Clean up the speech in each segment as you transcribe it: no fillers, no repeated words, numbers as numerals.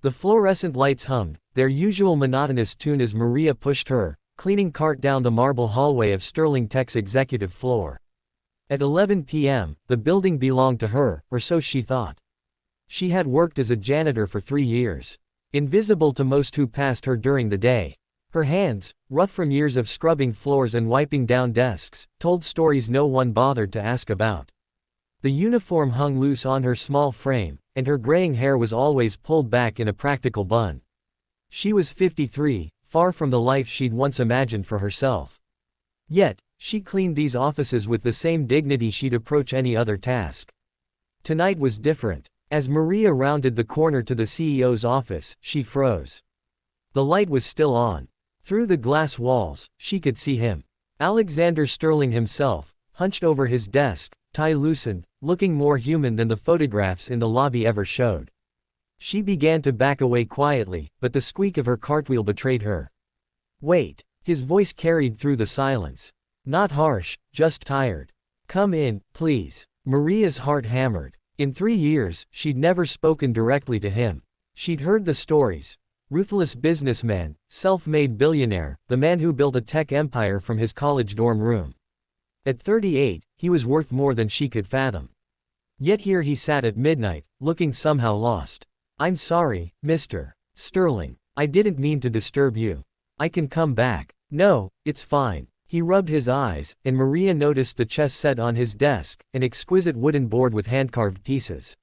The fluorescent lights hummed, their usual monotonous tune as Maria pushed her cleaning cart down the marble hallway of Sterling Tech's executive floor. At 11 p.m., the building belonged to her, or so she thought. She had worked as a janitor for 3 years. Invisible to most who passed her during the day. Her hands, rough from years of scrubbing floors and wiping down desks, told stories no one bothered to ask about. The uniform hung loose on her small frame, and her graying hair was always pulled back in a practical bun. She was 53, far from the life she'd once imagined for herself. Yet, she cleaned these offices with the same dignity she'd approach any other task. Tonight was different. As Maria rounded the corner to the CEO's office, she froze. The light was still on. Through the glass walls, she could see him. Alexander Sterling himself, hunched over his desk, tie loosened, looking more human than the photographs in the lobby ever showed. She began to back away quietly, but the squeak of her cartwheel betrayed her. "Wait." His voice carried through the silence. Not harsh, just tired. "Come in, please." Maria's heart hammered. In 3 years, she'd never spoken directly to him. She'd heard the stories. Ruthless businessman, self-made billionaire, the man who built a tech empire from his college dorm room. At 38, he was worth more than she could fathom. Yet here he sat at midnight, looking somehow lost. "I'm sorry, Mr. Sterling. I didn't mean to disturb you. I can come back." "No, it's fine." He rubbed his eyes, and Maria noticed the chess set on his desk, an exquisite wooden board with hand-carved pieces.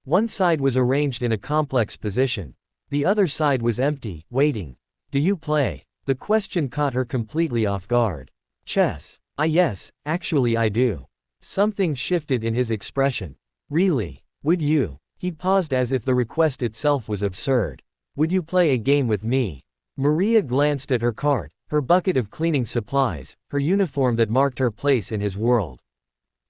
One side was arranged in a complex position. The other side was empty, waiting. "Do you play?" The question caught her completely off guard. "Chess? Yes, actually I do." Something shifted in his expression. "Really? Would you?" He paused as if the request itself was absurd. "Would you play a game with me?" Maria glanced at her cart, her bucket of cleaning supplies, her uniform that marked her place in his world.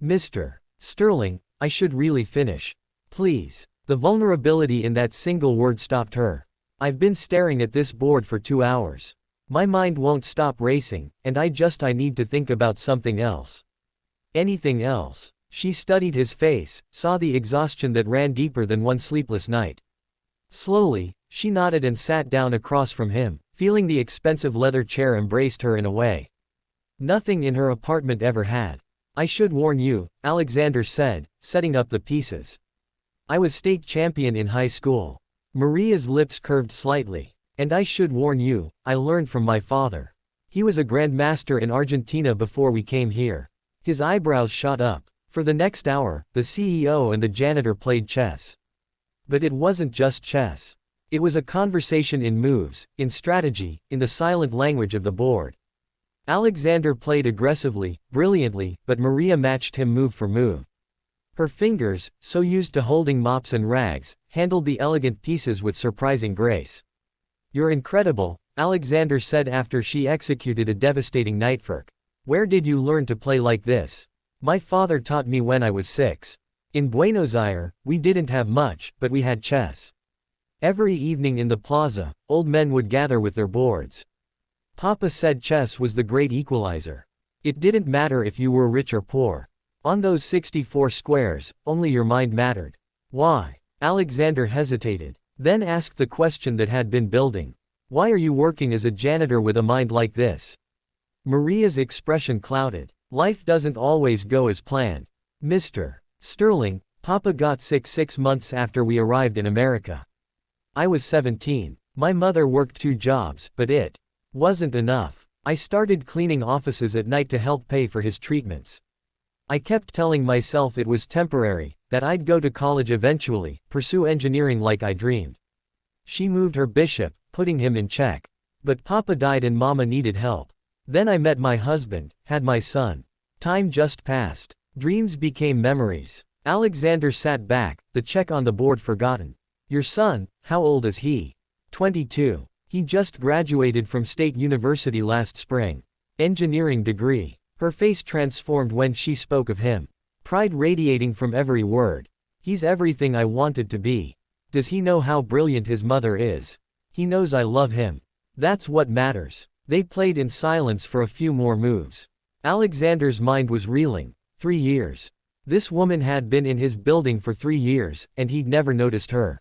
"Mr. Sterling, I should really finish. Please." The vulnerability in that single word stopped her. "I've been staring at this board for 2 hours. My mind won't stop racing, and I need to think about something else." "Anything else?" She studied his face, saw the exhaustion that ran deeper than one sleepless night. Slowly, she nodded and sat down across from him, feeling the expensive leather chair embraced her in a way nothing in her apartment ever had. "I should warn you," Alexander said, setting up the pieces. "I was state champion in high school." Maria's lips curved slightly. "And I should warn you, I learned from my father. He was a grandmaster in Argentina before we came here." His eyebrows shot up. For the next hour, the CEO and the janitor played chess. But it wasn't just chess. It was a conversation in moves, in strategy, in the silent language of the board. Alexander played aggressively, brilliantly, but Maria matched him move for move. Her fingers, so used to holding mops and rags, handled the elegant pieces with surprising grace. "You're incredible," Alexander said after she executed a devastating knightfork. "Where did you learn to play like this?" "My father taught me when I was 6. In Buenos Aires, we didn't have much, but we had chess. Every evening in the plaza, old men would gather with their boards. Papa said chess was the great equalizer. It didn't matter if you were rich or poor. On those 64 squares, only your mind mattered." "Why?" Alexander hesitated, then asked the question that had been building. "Why are you working as a janitor with a mind like this?" Maria's expression clouded. "Life doesn't always go as planned. Mr. Sterling, Papa got sick 6 months after we arrived in America. I was 17. My mother worked 2 jobs, but it wasn't enough. I started cleaning offices at night to help pay for his treatments. I kept telling myself it was temporary, that I'd go to college eventually, pursue engineering like I dreamed." She moved her bishop, putting him in check. "But Papa died and Mama needed help. Then I met my husband, had my son. Time just passed. Dreams became memories." Alexander sat back, the check on the board forgotten. "Your son, how old is he?" 22. He just graduated from State University last spring. Engineering degree. Her face transformed when she spoke of him. Pride radiating from every word. "He's everything I wanted to be. Does he know how brilliant his mother is? He knows I love him. That's what matters." They played in silence for a few more moves. Alexander's mind was reeling. 3 years. This woman had been in his building for 3 years, and he'd never noticed her.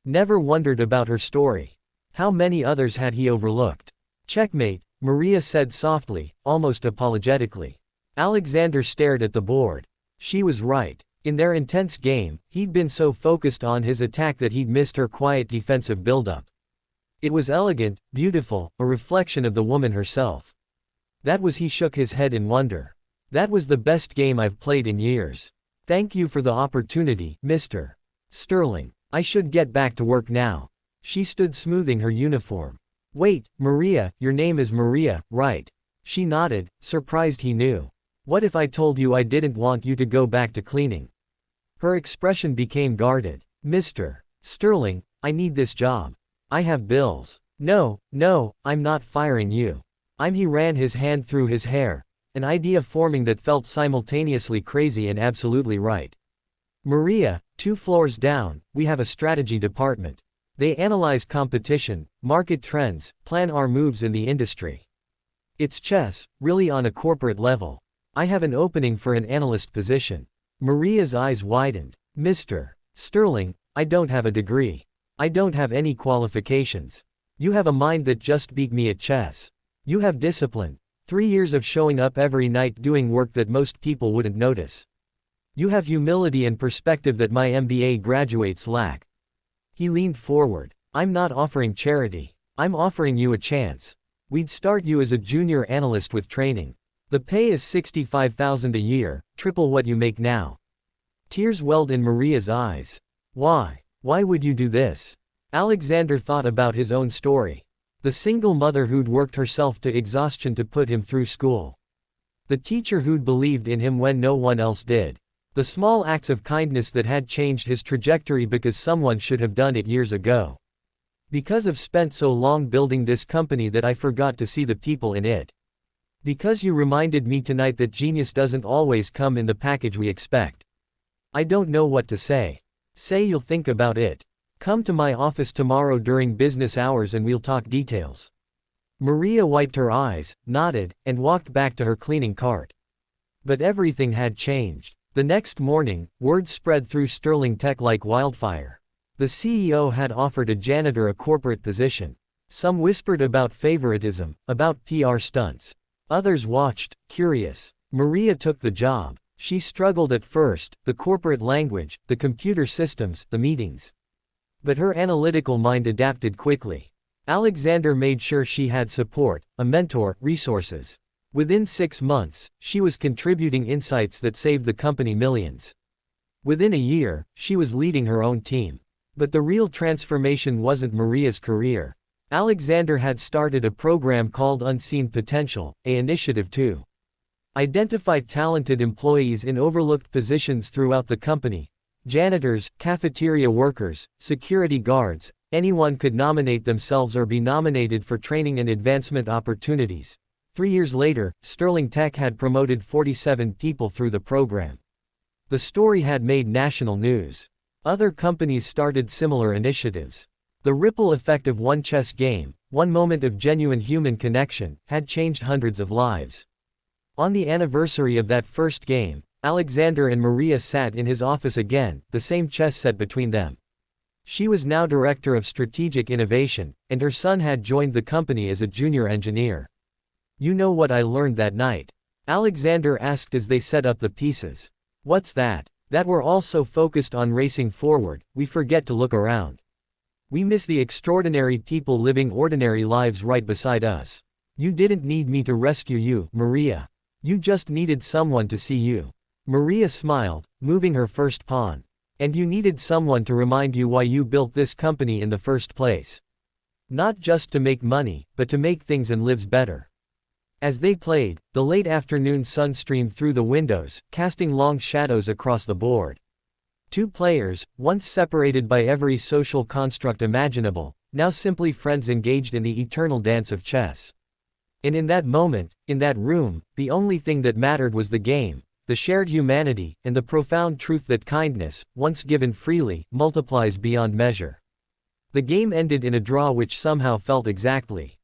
Never wondered about her story. How many others had he overlooked? Checkmate, Maria said softly, almost apologetically. Alexander stared at the board. She was right. In their intense game, he'd been so focused on his attack that he'd missed her quiet defensive buildup. It was elegant, beautiful, a reflection of the woman herself. That was he shook his head in wonder. That was the best game I've played in years. Thank you for the opportunity, Mr. Sterling. I should get back to work now. She stood smoothing her uniform. Wait, Maria, your name is Maria, right? She nodded, surprised he knew. What if I told you I didn't want you to go back to cleaning? Her expression became guarded. Mr. Sterling, I need this job. I have bills. No, I'm not firing you. He ran his hand through his hair, an idea forming that felt simultaneously crazy and absolutely right. Maria, 2 floors down, we have a strategy department. They analyze competition, market trends, plan our moves in the industry. It's chess, really on a corporate level. I have an opening for an analyst position. Maria's eyes widened. Mr. Sterling, I don't have a degree. I don't have any qualifications. You have a mind that just beat me at chess. You have discipline. 3 years of showing up every night doing work that most people wouldn't notice. You have humility and perspective that my MBA graduates lack. He leaned forward. I'm not offering charity. I'm offering you a chance. We'd start you as a junior analyst with training. The pay is $65,000 a year, triple what you make now. Tears welled in Maria's eyes. Why? Why would you do this? Alexander thought about his own story. The single mother who'd worked herself to exhaustion to put him through school. The teacher who'd believed in him when no one else did. The small acts of kindness that had changed his trajectory because someone should have done it years ago. Because I've spent so long building this company that I forgot to see the people in it. Because you reminded me tonight that genius doesn't always come in the package we expect. I don't know what to say. Say you'll think about it. Come to my office tomorrow during business hours and we'll talk details. Maria wiped her eyes, nodded, and walked back to her cleaning cart. But everything had changed. The next morning, word spread through Sterling Tech like wildfire. The CEO had offered a janitor a corporate position. Some whispered about favoritism, about PR stunts. Others watched, curious. Maria took the job. She struggled at first, the corporate language, the computer systems, the meetings. But her analytical mind adapted quickly. Alexander made sure she had support, a mentor, resources. Within 6 months, she was contributing insights that saved the company millions. Within a year, she was leading her own team. But the real transformation wasn't Maria's career. Alexander had started a program called Unseen Potential, an initiative to identify talented employees in overlooked positions throughout the company. Janitors, cafeteria workers, security guards, anyone could nominate themselves or be nominated for training and advancement opportunities. 3 years later, Sterling Tech had promoted 47 people through the program. The story had made national news. Other companies started similar initiatives. The ripple effect of one chess game, one moment of genuine human connection, had changed hundreds of lives. On the anniversary of that first game, Alexander and Maria sat in his office again, the same chess set between them. She was now director of strategic innovation, and her son had joined the company as a junior engineer. You know what I learned that night? Alexander asked as they set up the pieces. What's that? That we're all so focused on racing forward, we forget to look around. We miss the extraordinary people living ordinary lives right beside us. You didn't need me to rescue you, Maria. You just needed someone to see you. Maria smiled, moving her first pawn. And you needed someone to remind you why you built this company in the first place. Not just to make money, but to make things and lives better. As they played, the late afternoon sun streamed through the windows, casting long shadows across the board. 2 players, once separated by every social construct imaginable, now simply friends engaged in the eternal dance of chess. And in that moment, in that room, the only thing that mattered was the game, the shared humanity, and the profound truth that kindness, once given freely, multiplies beyond measure. The game ended in a draw which somehow felt exactly